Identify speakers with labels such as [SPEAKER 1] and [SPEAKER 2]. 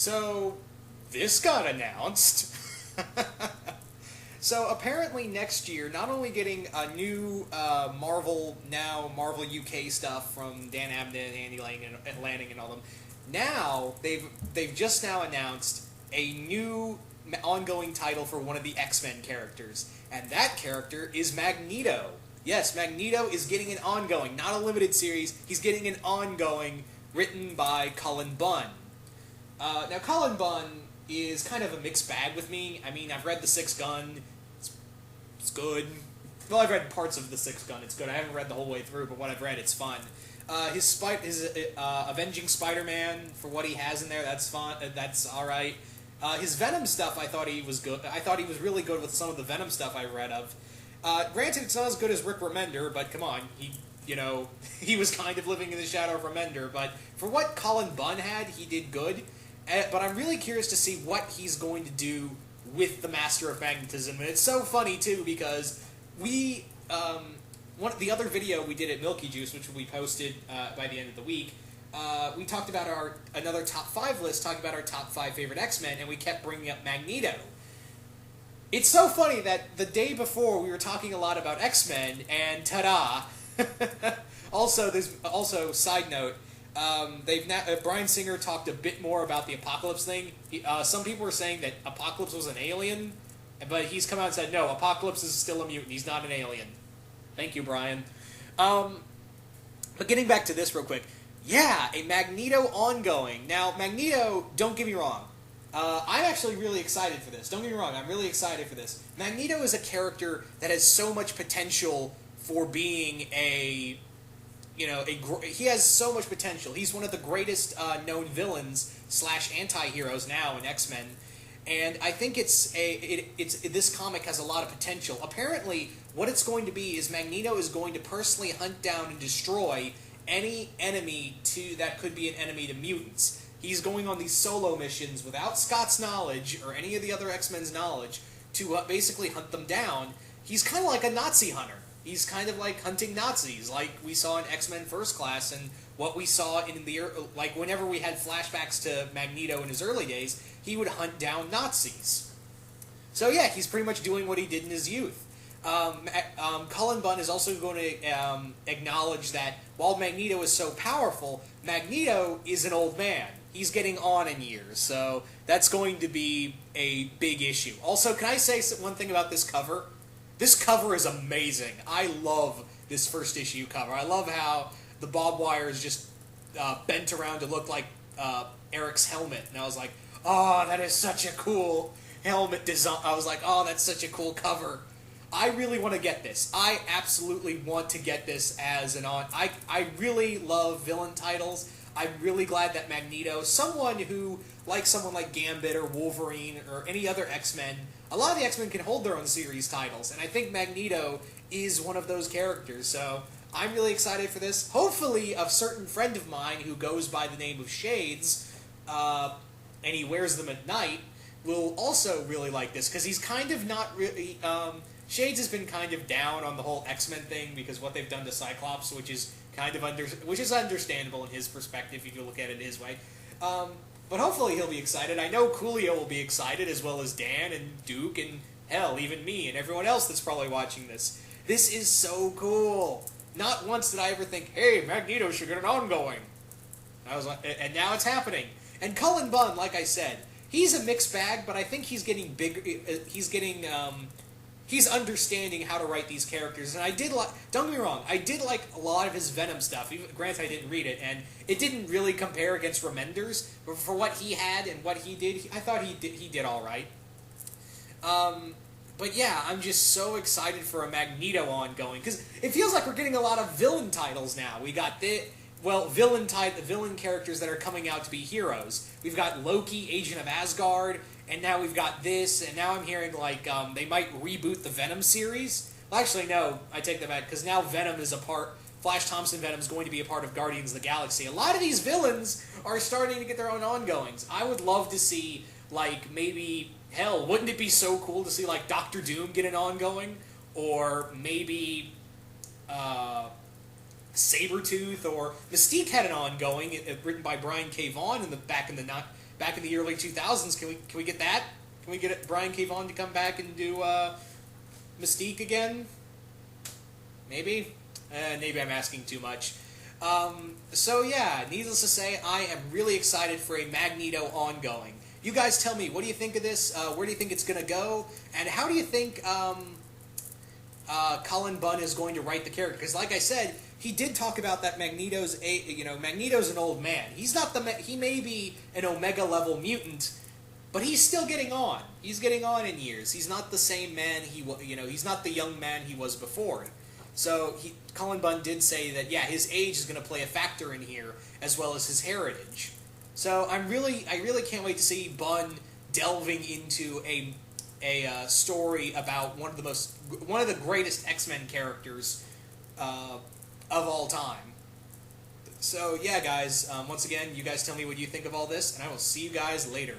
[SPEAKER 1] So, this got announced. So, apparently next year, not only getting a new Marvel UK stuff from Dan Abnett, Andy Lanning, and all them, now, they've just now announced a new ongoing title for one of the X-Men characters, and that character is Magneto. Yes, Magneto is getting an ongoing, not a limited series, he's getting an ongoing written by Cullen Bunn. Now, Cullen Bunn is kind of a mixed bag with me. I mean, I've read The Sixth Gun. It's good. Well, I've read parts of The Sixth Gun. It's good. I haven't read the whole way through, but what I've read, it's fun. His Avenging Spider-Man, for what he has in there, that's fun. That's all right. His Venom stuff, I thought he was good. I thought he was really good with some of the Venom stuff I read of. Granted, it's not as good as Rick Remender, but come on, he was kind of living in the shadow of Remender. But for what Cullen Bunn had, he did good. But I'm really curious to see what he's going to do with the Master of Magnetism. And it's so funny, too, because we... the other video we did at Milky Juice, which we posted by the end of the week, we talked about another top 5 list, talking about our top 5 favorite X-Men, and we kept bringing up Magneto. It's so funny that the day before we were talking a lot about X-Men, and ta-da! Also, side note, Bryan Singer talked a bit more about the Apocalypse thing. Some people were saying that Apocalypse was an alien, but he's come out and said, no, Apocalypse is still a mutant, he's not an alien. Thank you, Brian. But getting back to this real quick, yeah, a Magneto ongoing. Now, Magneto, don't get me wrong, I'm actually really excited for this. Don't get me wrong, I'm really excited for this. Magneto is a character that has so much potential for being he has so much potential. He's one of the greatest known villains / anti-heroes now in X-Men, and I think this comic has a lot of potential. Apparently, what it's going to be is Magneto is going to personally hunt down and destroy any enemy that could be an enemy to mutants. He's going on these solo missions without Scott's knowledge or any of the other X-Men's knowledge to basically hunt them down. He's kind of like a Nazi hunter. He's kind of like hunting Nazis, like we saw in X-Men First Class, and what we saw whenever we had flashbacks to Magneto in his early days, he would hunt down Nazis. So yeah, he's pretty much doing what he did in his youth. Cullen Bunn is also going to acknowledge that while Magneto is so powerful, Magneto is an old man. He's getting on in years, so that's going to be a big issue. Also, can I say one thing about this cover? This cover is amazing. I love this first issue cover. I love how the barbed wire is just bent around to look like Eric's helmet. And I was like, oh, that is such a cool helmet design. I was like, oh, that's such a cool cover. I really want to get this. I absolutely want to get this as an on. I really love villain titles. I'm really glad that Magneto, someone like Gambit or Wolverine or any other X-Men, a lot of the X-Men can hold their own series titles, and I think Magneto is one of those characters, so I'm really excited for this. Hopefully, a certain friend of mine who goes by the name of Shades, and he wears them at night, will also really like this, because he's kind of not really... Shades has been kind of down on the whole X-Men thing, because what they've done to Cyclops, which is understandable in his perspective, if you look at it his way. But hopefully he'll be excited. I know Coolio will be excited, as well as Dan and Duke and, hell, even me and everyone else that's probably watching this. This is so cool. Not once did I ever think, hey, Magneto should get an ongoing. I was like, and now it's happening. And Cullen Bunn, like I said, he's a mixed bag, but I think he's getting bigger. He's understanding how to write these characters, and don't get me wrong, I did like a lot of his Venom stuff. Granted, I didn't read it, and it didn't really compare against Remender's, but for what he had and what he did, I thought he did all right. But yeah, I'm just so excited for a Magneto ongoing, because it feels like we're getting a lot of villain titles now. We got villain characters that are coming out to be heroes. We've got Loki, Agent of Asgard, and now we've got this, and now I'm hearing they might reboot the Venom series. Well, actually, no, I take that back, because now Venom is Flash Thompson Venom is going to be a part of Guardians of the Galaxy. A lot of these villains are starting to get their own ongoings. I would love to see, maybe, hell, wouldn't it be so cool to see, Doctor Doom get an ongoing? Or maybe, Sabretooth, or Mystique had an ongoing, written by Brian K. Vaughan back in the back in the early 2000s. Can we get that? Can we get Brian K. Vaughan to come back and do Mystique again? Maybe? Maybe I'm asking too much. So yeah, needless to say, I am really excited for a Magneto ongoing. You guys tell me, what do you think of this? Where do you think it's going to go? And how do you think Cullen Bunn is going to write the character? Because like I said, he did talk about that Magneto's an old man. He's not he may be an Omega level mutant, but he's still getting on. He's getting on in years. He's not the same man he's not the young man he was before. So Cullen Bunn did say that, yeah, his age is going to play a factor in here, as well as his heritage. So I really can't wait to see Bunn delving into a story about one of the greatest X-Men characters of all time. So yeah, guys, once again, you guys tell me what you think of all this, and I will see you guys later.